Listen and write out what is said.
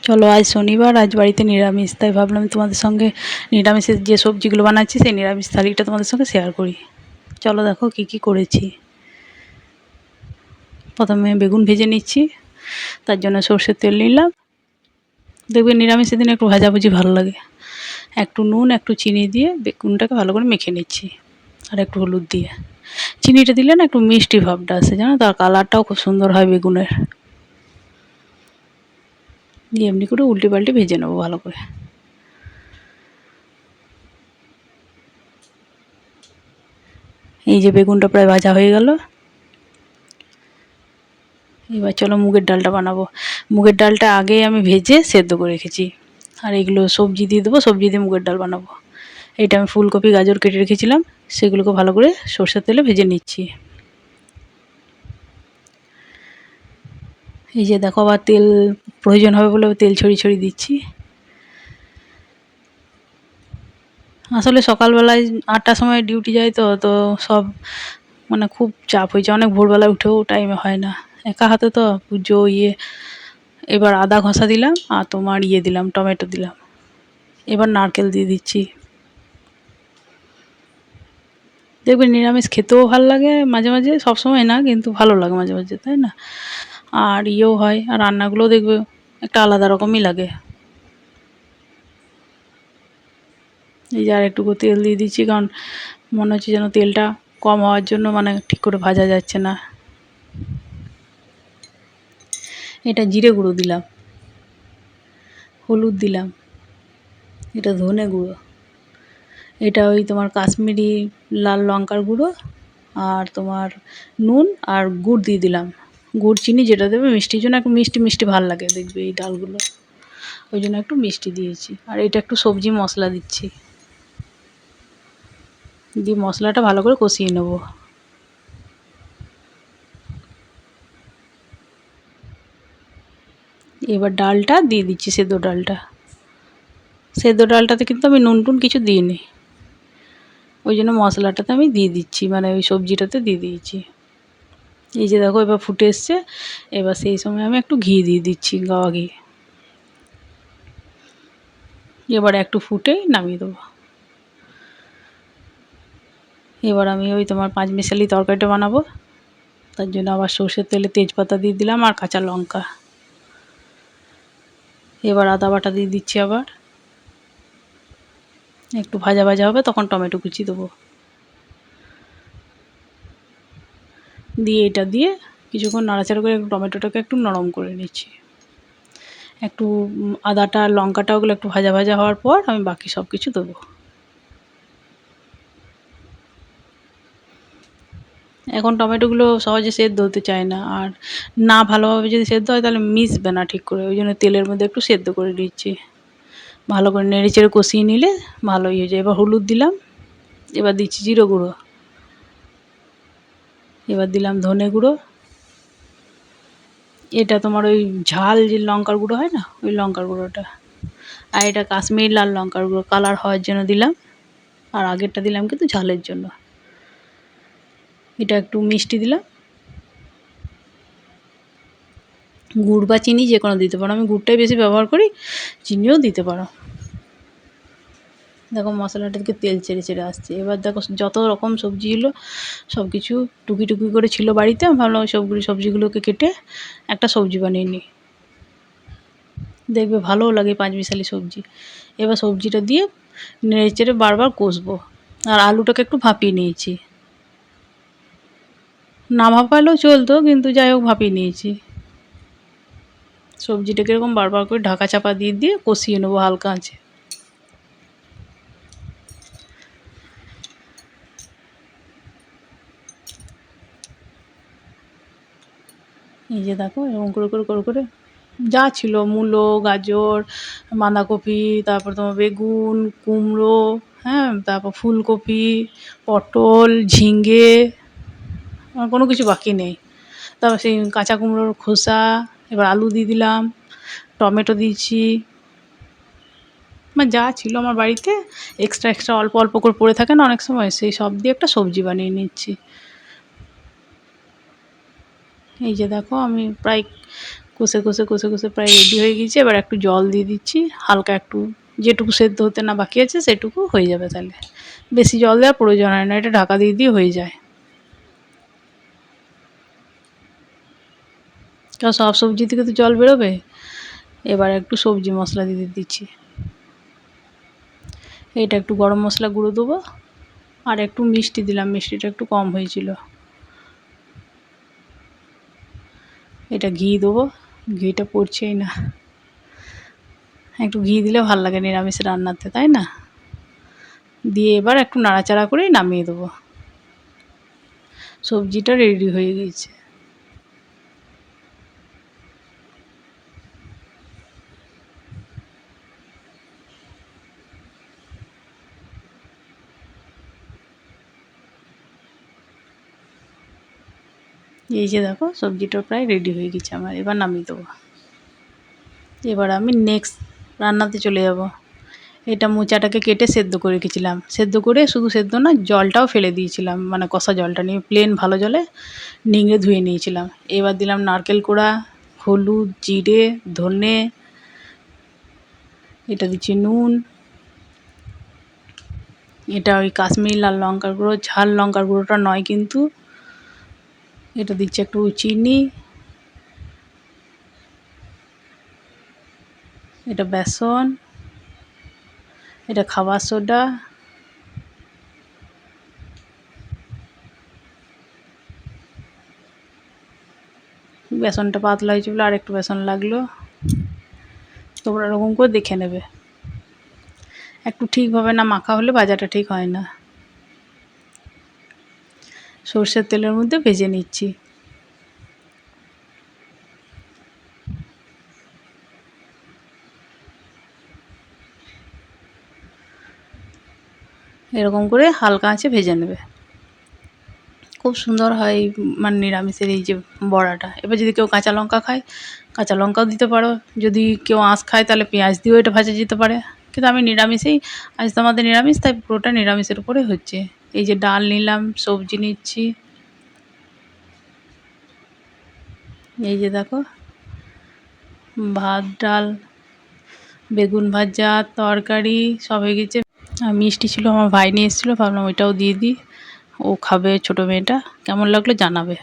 চলো আজ শনিবার, আজ বাড়িতে নিরামিষ, তাই ভাবলাম তোমাদের সঙ্গে নিরামিষের যে সবজিগুলো বানাচ্ছি সেই নিরামিষ থালিটা তোমাদের সঙ্গে শেয়ার করি। চলো দেখো কি কি করেছি। প্রথমে বেগুন ভেজে নিচ্ছি, তার জন্য সর্ষের তেল নিলাম। দেখবে নিরামিষের দিনে একটু ভাজাভুজি ভালো লাগে। একটু নুন একটু চিনি দিয়ে বেগুনটাকে ভালো করে মেখে নিচ্ছি, আর একটু হলুদ দিয়ে। চিনিটা দিলে না একটু মিষ্টি ভাবটা আসে, জানো, তার কালারটাও খুব সুন্দর হয় বেগুনের। দিয়ে এমনি করে উল্টে পাল্টে ভেজে নেবো ভালো করে। এই যে বেগুনটা প্রায় ভাজা হয়ে গেল। এবার চলো মুগের ডালটা বানাবো। মুগের ডালটা আগে আমি ভেজে সেদ্ধ করে রেখেছি, আর এগুলো সবজি দিয়ে দেবো, সবজি দিয়ে মুগের ডাল বানাবো। এটা আমি ফুলকপি গাজর কেটে রেখেছিলাম, সেগুলোকে ভালো করে সরষের তেলে ভেজে নিচ্ছি। এই যে দেখো, আবার তেল প্রয়োজন হবে বলে তেল ছড়িয়ে ছড়িয়ে দিচ্ছি। আসলে সকালবেলায় 8টার সময় ডিউটি যায়, তো তো সব মানে খুব চাপ হয়েছে, অনেক ভোরবেলায় উঠেও টাইমে হয় না, একা হাতে তো পুজো এবার আদা ঘষা দিলাম, আর তোমার দিলাম, টমেটো দিলাম। এবার নারকেল দিয়ে দিচ্ছি। দেখবে নিরামিষ খেতেও ভালো লাগে মাঝে মাঝে, সবসময় না কিন্তু ভালো লাগে মাঝে মাঝে, তাই না? আর হয়, আর রান্নাগুলোও দেখবে একটা আলাদা রকমই লাগে। এই যে আর একটু তেল দিয়ে দিচ্ছি, কারণ মনে হচ্ছে যেন তেলটা কম হওয়ার জন্য মানে ঠিক করে ভাজা যাচ্ছে না। এটা জিরে গুঁড়ো দিলাম, হলুদ দিলাম, এটা ধনে গুঁড়ো, এটা ওই তোমার কাশ্মীরি লাল লঙ্কার গুঁড়ো, আর তোমার নুন আর গুড় দিয়ে দিলাম। গুড় চিনি যেটা দেবে মিষ্টির জন্য, একটু মিষ্টি মিষ্টি ভাল লাগে দেখবে এই ডালগুলো, ওই জন্য একটু মিষ্টি দিয়েছি। আর এটা একটু সবজি মশলা দিচ্ছি, দিয়ে মশলাটা ভালো করে কষিয়ে নেব। এবার ডালটা দিয়ে দিচ্ছি, সেদ্ধ ডালটা। সেদ্ধ ডালটাতে কিন্তু আমি নুন টুন কিছু দিইনি, ওই জন্য মশলাটাতে আমি দিয়ে দিচ্ছি, মানে ওই সবজিটাতে দিয়ে দিয়েছি। এই যে দেখো এবার ফুটে এসছে, এবার সেই সময় আমি একটু ঘি দিয়ে দিচ্ছি, গাওয়া ঘি। এবার একটু ফুটেই নামিয়ে দেবো। এবার আমি ওই তোমার পাঁচমিশালি তরকারিটা বানাবো, তার জন্য আবার সর্ষের তেলে তেজপাতা দিয়ে দিলাম আর কাঁচা লঙ্কা। এবার আদা বাটা দিয়ে দিচ্ছি, আবার একটু ভাজা ভাজা হবে তখন টমেটো কুচি দেবো। দিয়ে এটা দিয়ে কিছুক্ষণ নাড়াচাড়া করে টমেটোটাকে একটু নরম করে নিচ্ছি। একটু আদাটা আর লঙ্কাটা ওগুলো একটু ভাজা ভাজা হওয়ার পর আমি বাকি সব কিছু দেবো। এখন টমেটোগুলো সহজে সেদ্ধ হতে চায় না, আর না ভালোভাবে যদি সেদ্ধ হয় তাহলে মিশবে না ঠিক করে, ওই জন্য তেলের মধ্যে একটু সেদ্ধ করে দিচ্ছি। ভালো করে নেড়ে চেড়ে কষিয়ে নিলে ভালোই হয়ে যায়। এবার হলুদ দিলাম, এবার দিচ্ছি জিরে গুঁড়ো, এবার দিলাম ধনে গুঁড়ো, এটা তোমার ওই ঝাল যে লঙ্কার গুঁড়ো হয় না, ওই লঙ্কার গুঁড়োটা। আর এটা কাশ্মীরি লাল লঙ্কার গুঁড়ো, কালার হওয়ার জন্য দিলাম, আর আগেরটা দিলাম কিন্তু ঝালের জন্য। এটা একটু মিষ্টি দিলাম, গুড় বা চিনি যে কোনো দিতে পারো, আমি গুড়টাই বেশি ব্যবহার করি, চিনিও দিতে পারো। দেখো মশলাটা থেকে তেল ছেড়ে ছেড়ে আসছে। এবার দেখো যত রকম সবজি ছিল সব কিছু টুকি টুকি করে ছিল বাড়িতে, আমি ভাবলাম ওই সবগুলো সবজিগুলোকে কেটে একটা সবজি বানিয়ে নিই, দেখবে ভালোও লাগে পাঁচমিশালি সবজি। এবার সবজিটা দিয়ে নেড়ে চেড়ে বারবার কষবো। আর আলুটাকে একটু ভাপিয়ে নিয়েছি, না ভাপালেও চলতো কিন্তু যাই হোক ভাপিয়ে নিয়েছি। সবজিটাকে এরকম বারবার করে ঢাকা চাপা দিয়ে দিয়ে কষিয়ে নেবো হালকা আঁচে। এই যে দেখো এরকম করে করে করে করে যা ছিল মূলো, গাজর, বাঁধাকপি, তারপর তোমার বেগুন, কুমড়ো, হ্যাঁ, তারপর ফুলকপি, পটল, ঝিঙে, আর কোনো কিছু বাকি নেই। তারপর সেই কাঁচা কুমড়োর খোসা, এবার আলু দিয়ে দিলাম, টমেটো দিয়েছি, মানে যা ছিল আমার বাড়িতে এক্সট্রা এক্সট্রা অল্প অল্প করে পড়ে থাকে না অনেক সময়, সেই সব দিয়ে একটা সবজি বানিয়ে নিচ্ছি। এই যে দেখো আমি প্রায় কষে কষে কষে কষে প্রায় রেডি হয়ে গিয়েছে। এবার একটু জল দিয়ে দিচ্ছি, হালকা একটু, যেটুকু সেদ্ধ হতে না বাকি আছে সেটুকু হয়ে যাবে তাহলে। বেশি জল দেওয়ার প্রয়োজন হয় না, এটা ঢাকা দিয়ে দিয়ে হয়ে যায়। কারণ সব সবজি থেকে তো জল বেরোবে। এবার একটু সবজি মশলা দিয়ে দিচ্ছি। এটা একটু গরম মশলা গুঁড়ো দেবো, আর একটু মিষ্টি দিলাম, মিষ্টিটা একটু কম হয়েছিল। এটা ঘি দেবো, ঘিটা পড়ছেই না। একটু ঘি দিলে ভালো লাগে নিরামিষ রান্নাতে, তাই না? দিয়ে এবার একটু নাড়াচাড়া করে নামিয়ে দেবো। সবজিটা রেডি হয়ে গিয়েছে। এই যে দেখো সবজিটা প্রায় রেডি হয়ে গেছে আমার, এবার নামিয়ে দেবো। এবার আমি নেক্সট রান্নাতে চলে যাব। এটা মোচাটাকে কেটে সেদ্ধ করে রেখেছিলাম, সেদ্ধ করে শুধু সেদ্ধ না জলটাও ফেলে দিয়েছিলাম, মানে কষা জলটা নিয়ে প্লেন ভালো জলে নিংড়ে ধুয়ে নিয়েছিলাম। এবার দিলাম নারকেল কোড়া, হলুদ, জিরে, ধনে, এটা দিচ্ছি নুন, এটা ওই কাশ্মীরি লাল লঙ্কার গুঁড়ো, ঝাল লঙ্কার গুঁড়োটা নয় কিন্তু। এটা দিচ্ছি একটু চিনি, এটা বেসন, এটা খাবার সোডা, বেসনটা পাতলা হয়েছে বলে আর একটু বেসন লাগলো। তোমরা এরকম করে দেখে নেবে, একটু ঠিকভাবে না মাখা হলে ভাজাটা ঠিক হয় না। সর্ষের তেলের মধ্যে ভেজে নিচ্ছি। এরকম করে হালকা আঁচে ভেজে নেবে। খুব সুন্দর হয় মানে নিরামিষের এই যে বড়াটা। এবার যদি কেউ কাঁচা লঙ্কা খায়, কাঁচা লঙ্কাও দিতে পারো। যদি কেউ আঁশ খায় তাহলে পেঁয়াজ দিয়েও এটা ভাজা যেতে পারে। কিন্তু আমি নিরামিষেই, আজ তো আমাদের নিরামিষ, তাই পুরোটা নিরামিষের উপরে হচ্ছে। এই যে ডাল নিলাম, সবজি নিচ্ছি। এই যে দেখো ভাত, ডাল, বেগুন ভাজা, তরকারি সব হয়ে গেছে। আর মিষ্টি ছিল, আমার ভাই নিয়ে এসেছিলো, ভাবলাম ওইটাও দিয়ে দিই, ও খাবে ছোটো মেয়েটা। কেমন লাগলো জানাবে।